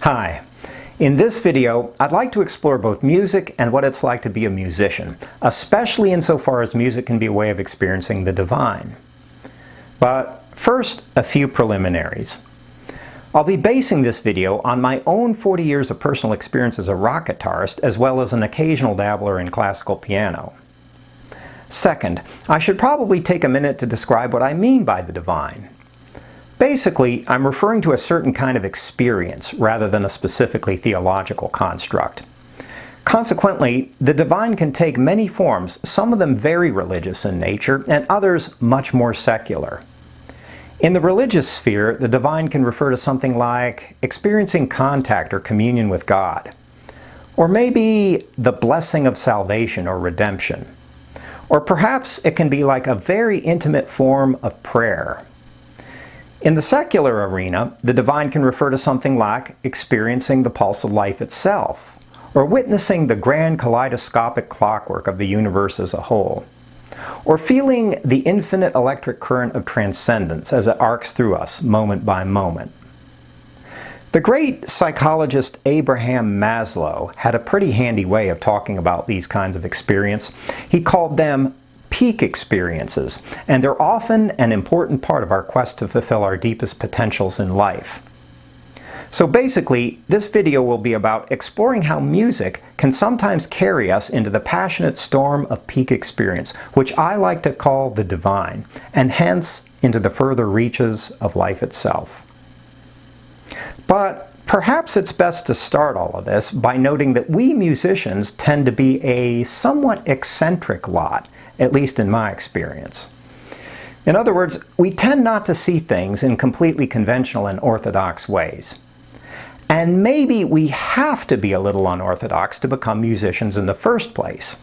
Hi. In this video, I'd like to explore both music and what it's like to be a musician, especially insofar as music can be a way of experiencing the divine. But first, a few preliminaries. I'll be basing this video on my own 40 years of personal experience as a rock guitarist, as well as an occasional dabbler in classical piano. Second, I should probably take a minute to describe what I mean by the divine. Basically, I'm referring to a certain kind of experience rather than a specifically theological construct. Consequently, the divine can take many forms, some of them very religious in nature, and others much more secular. In the religious sphere, the divine can refer to something like experiencing contact or communion with God, or maybe the blessing of salvation or redemption, or perhaps it can be like a very intimate form of prayer. In the secular arena, the divine can refer to something like experiencing the pulse of life itself, or witnessing the grand kaleidoscopic clockwork of the universe as a whole, or feeling the infinite electric current of transcendence as it arcs through us moment by moment. The great psychologist Abraham Maslow had a pretty handy way of talking about these kinds of experience. He called them peak experiences, and they're often an important part of our quest to fulfill our deepest potentials in life. So basically, this video will be about exploring how music can sometimes carry us into the passionate storm of peak experience, which I like to call the divine, and hence into the further reaches of life itself. But perhaps it's best to start all of this by noting that we musicians tend to be a somewhat eccentric lot, at least in my experience. In other words, we tend not to see things in completely conventional and orthodox ways. And maybe we have to be a little unorthodox to become musicians in the first place.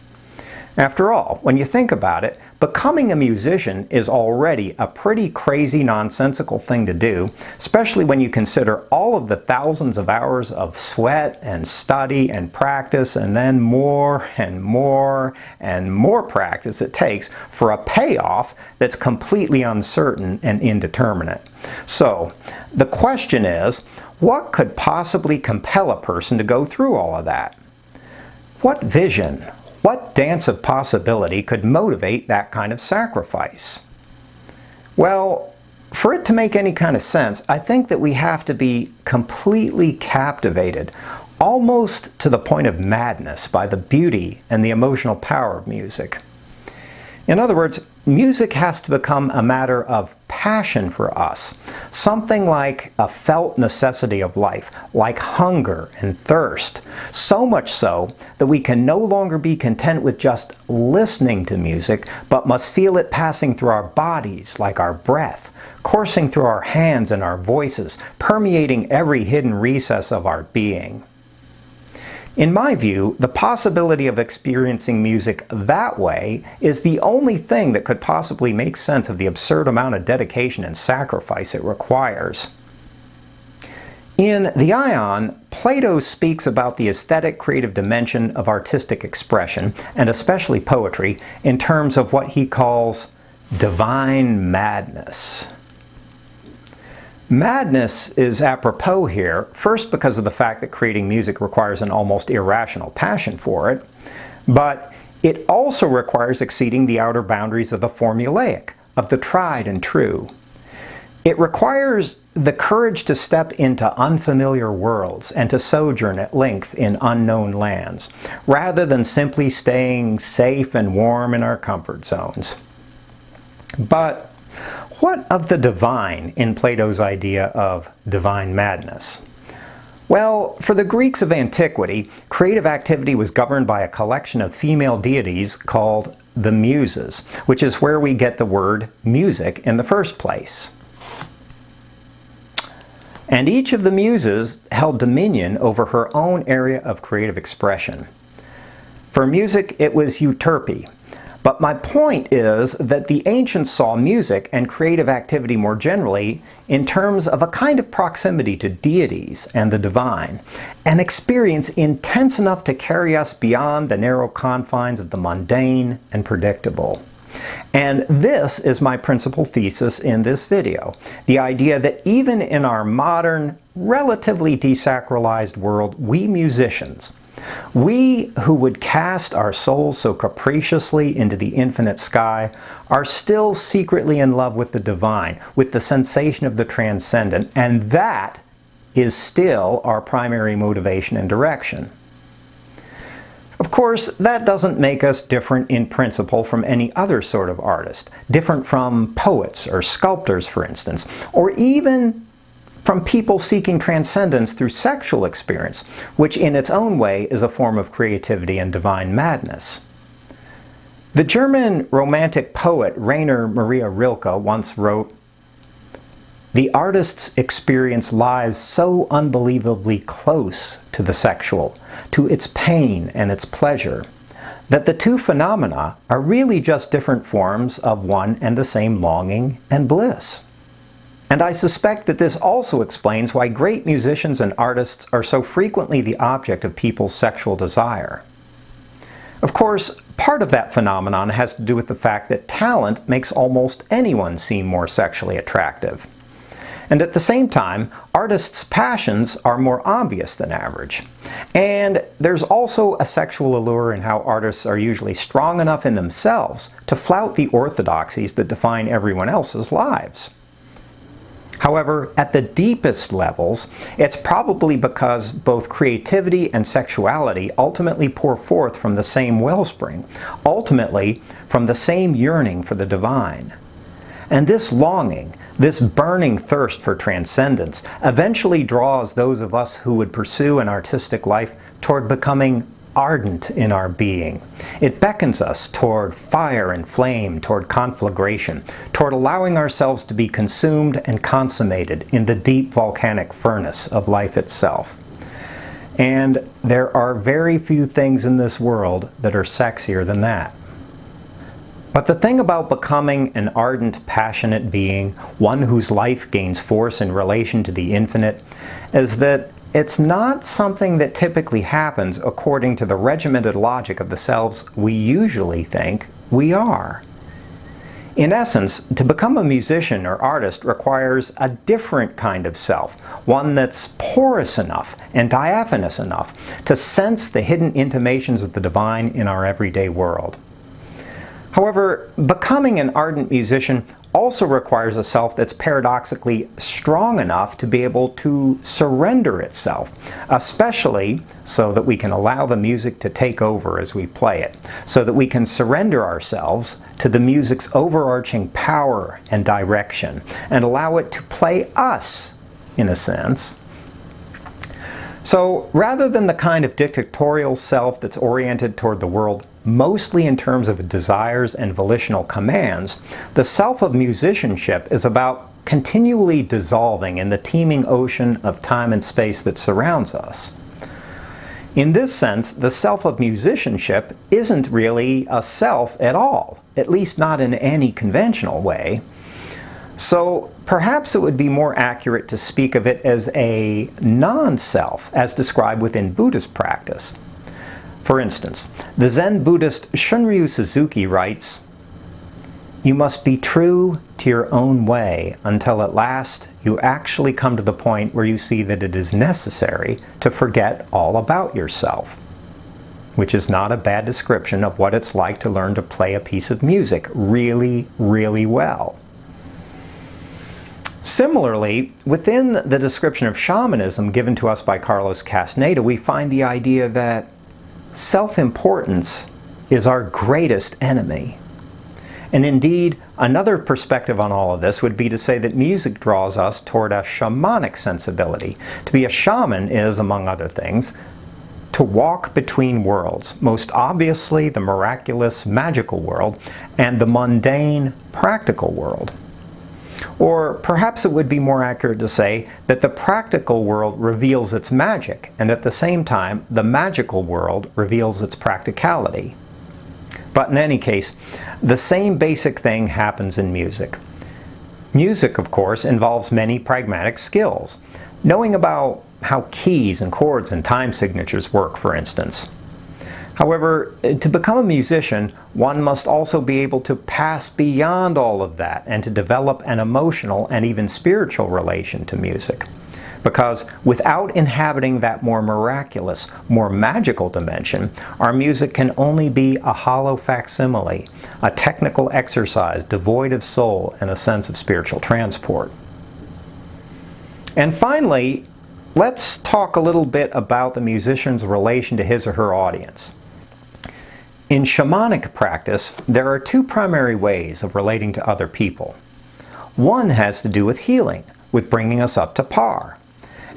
After all, when you think about it, becoming a musician is already a pretty crazy, nonsensical thing to do, especially when you consider all of the thousands of hours of sweat and study and practice, and then more and more and more practice it takes for a payoff that's completely uncertain and indeterminate. So, the question is, what could possibly compel a person to go through all of that? What vision? What dance of possibility could motivate that kind of sacrifice? Well, for it to make any kind of sense, I think that we have to be completely captivated, almost to the point of madness, by the beauty and the emotional power of music. In other words, music has to become a matter of passion for us, something like a felt necessity of life, like hunger and thirst, so much so that we can no longer be content with just listening to music, but must feel it passing through our bodies like our breath, coursing through our hands and our voices, permeating every hidden recess of our being. In my view, the possibility of experiencing music that way is the only thing that could possibly make sense of the absurd amount of dedication and sacrifice it requires. In the Ion, Plato speaks about the aesthetic creative dimension of artistic expression, and especially poetry, in terms of what he calls divine madness. Madness is apropos here, first because of the fact that creating music requires an almost irrational passion for it, but it also requires exceeding the outer boundaries of the formulaic, of the tried and true. It requires the courage to step into unfamiliar worlds and to sojourn at length in unknown lands, rather than simply staying safe and warm in our comfort zones. But what of the divine in Plato's idea of divine madness? Well, for the Greeks of antiquity, creative activity was governed by a collection of female deities called the Muses, which is where we get the word music in the first place. And each of the Muses held dominion over her own area of creative expression. For music, it was Euterpe. But my point is that the ancients saw music and creative activity more generally in terms of a kind of proximity to deities and the divine, an experience intense enough to carry us beyond the narrow confines of the mundane and predictable. And this is my principal thesis in this video, the idea that even in our modern, relatively desacralized world, we musicians, we who would cast our souls so capriciously into the infinite sky, are still secretly in love with the divine, with the sensation of the transcendent, and that is still our primary motivation and direction. Of course, that doesn't make us different in principle from any other sort of artist, different from poets or sculptors, for instance, or even from people seeking transcendence through sexual experience, which in its own way is a form of creativity and divine madness. The German Romantic poet Rainer Maria Rilke once wrote, "The artist's experience lies so unbelievably close to the sexual, to its pain and its pleasure, that the two phenomena are really just different forms of one and the same longing and bliss." And I suspect that this also explains why great musicians and artists are so frequently the object of people's sexual desire. Of course, part of that phenomenon has to do with the fact that talent makes almost anyone seem more sexually attractive. And at the same time, artists' passions are more obvious than average. And there's also a sexual allure in how artists are usually strong enough in themselves to flout the orthodoxies that define everyone else's lives. However, at the deepest levels, it's probably because both creativity and sexuality ultimately pour forth from the same wellspring, ultimately from the same yearning for the divine. And this longing, this burning thirst for transcendence, eventually draws those of us who would pursue an artistic life toward becoming ardent in our being. It beckons us toward fire and flame, toward conflagration, toward allowing ourselves to be consumed and consummated in the deep volcanic furnace of life itself. And there are very few things in this world that are sexier than that. But the thing about becoming an ardent, passionate being, one whose life gains force in relation to the infinite, is that it's not something that typically happens according to the regimented logic of the selves we usually think we are. In essence, to become a musician or artist requires a different kind of self, one that's porous enough and diaphanous enough to sense the hidden intimations of the divine in our everyday world. However, becoming an ardent musician also requires a self that's paradoxically strong enough to be able to surrender itself, especially so that we can allow the music to take over as we play it, so that we can surrender ourselves to the music's overarching power and direction, and allow it to play us, in a sense. So rather than the kind of dictatorial self that's oriented toward the world mostly in terms of desires and volitional commands, the self of musicianship is about continually dissolving in the teeming ocean of time and space that surrounds us. In this sense, the self of musicianship isn't really a self at all, at least not in any conventional way. So perhaps it would be more accurate to speak of it as a non-self, as described within Buddhist practice. For instance, the Zen Buddhist Shunryu Suzuki writes, "You must be true to your own way until at last you actually come to the point where you see that it is necessary to forget all about yourself." Which is not a bad description of what it's like to learn to play a piece of music really, really well. Similarly, within the description of shamanism given to us by Carlos Castaneda, we find the idea that self-importance is our greatest enemy. And indeed, another perspective on all of this would be to say that music draws us toward a shamanic sensibility. To be a shaman is, among other things, to walk between worlds, most obviously the miraculous, magical world, and the mundane, practical world. Or perhaps it would be more accurate to say that the practical world reveals its magic, and at the same time, the magical world reveals its practicality. But in any case, the same basic thing happens in music. Music, of course, involves many pragmatic skills. Knowing about how keys and chords and time signatures work, for instance. However, to become a musician, one must also be able to pass beyond all of that and to develop an emotional and even spiritual relation to music. Because without inhabiting that more miraculous, more magical dimension, our music can only be a hollow facsimile, a technical exercise devoid of soul and a sense of spiritual transport. And finally, let's talk a little bit about the musician's relation to his or her audience. In shamanic practice, there are two primary ways of relating to other people. One has to do with healing, with bringing us up to par.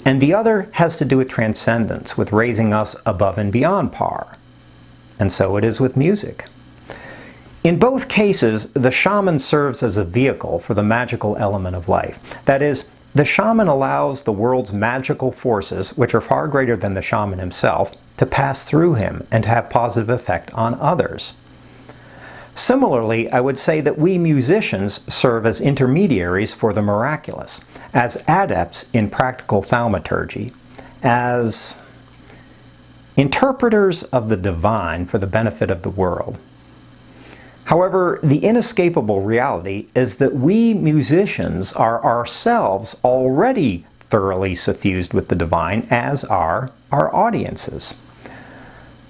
And the other has to do with transcendence, with raising us above and beyond par. And so it is with music. In both cases, the shaman serves as a vehicle for the magical element of life. That is, the shaman allows the world's magical forces, which are far greater than the shaman himself, to pass through him and to have positive effect on others. Similarly, I would say that we musicians serve as intermediaries for the miraculous, as adepts in practical thaumaturgy, as interpreters of the divine for the benefit of the world. However, the inescapable reality is that we musicians are ourselves already thoroughly suffused with the divine, as are our audiences.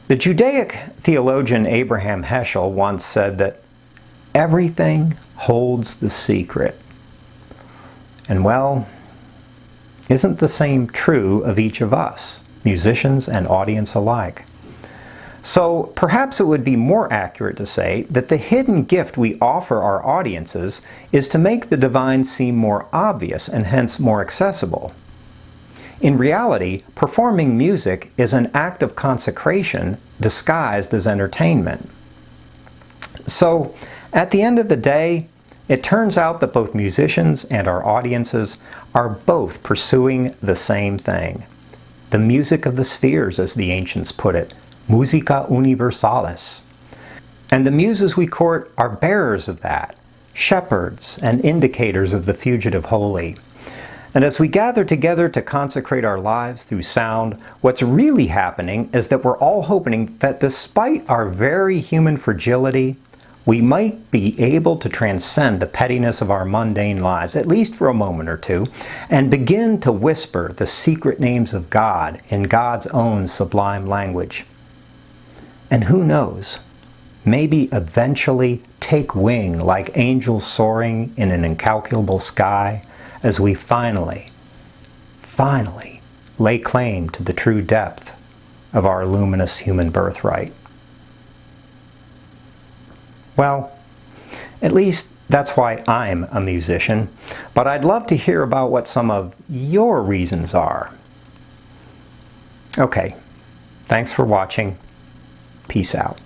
The Judaic theologian Abraham Heschel once said that everything holds the secret. And well, isn't the same true of each of us, musicians and audience alike? So perhaps it would be more accurate to say that the hidden gift we offer our audiences is to make the divine seem more obvious and hence more accessible. In reality, performing music is an act of consecration disguised as entertainment. So, at the end of the day, it turns out that both musicians and our audiences are both pursuing the same thing. The music of the spheres, as the ancients put it, musica universalis. And the muses we court are bearers of that, shepherds and indicators of the fugitive holy. And as we gather together to consecrate our lives through sound, what's really happening is that we're all hoping that despite our very human fragility, we might be able to transcend the pettiness of our mundane lives, at least for a moment or two, and begin to whisper the secret names of God in God's own sublime language. And who knows, maybe eventually take wing like angels soaring in an incalculable sky, as we finally lay claim to the true depth of our luminous human birthright. Well, at least that's why I'm a musician, but I'd love to hear about what some of your reasons are. Okay, thanks for watching. Peace out.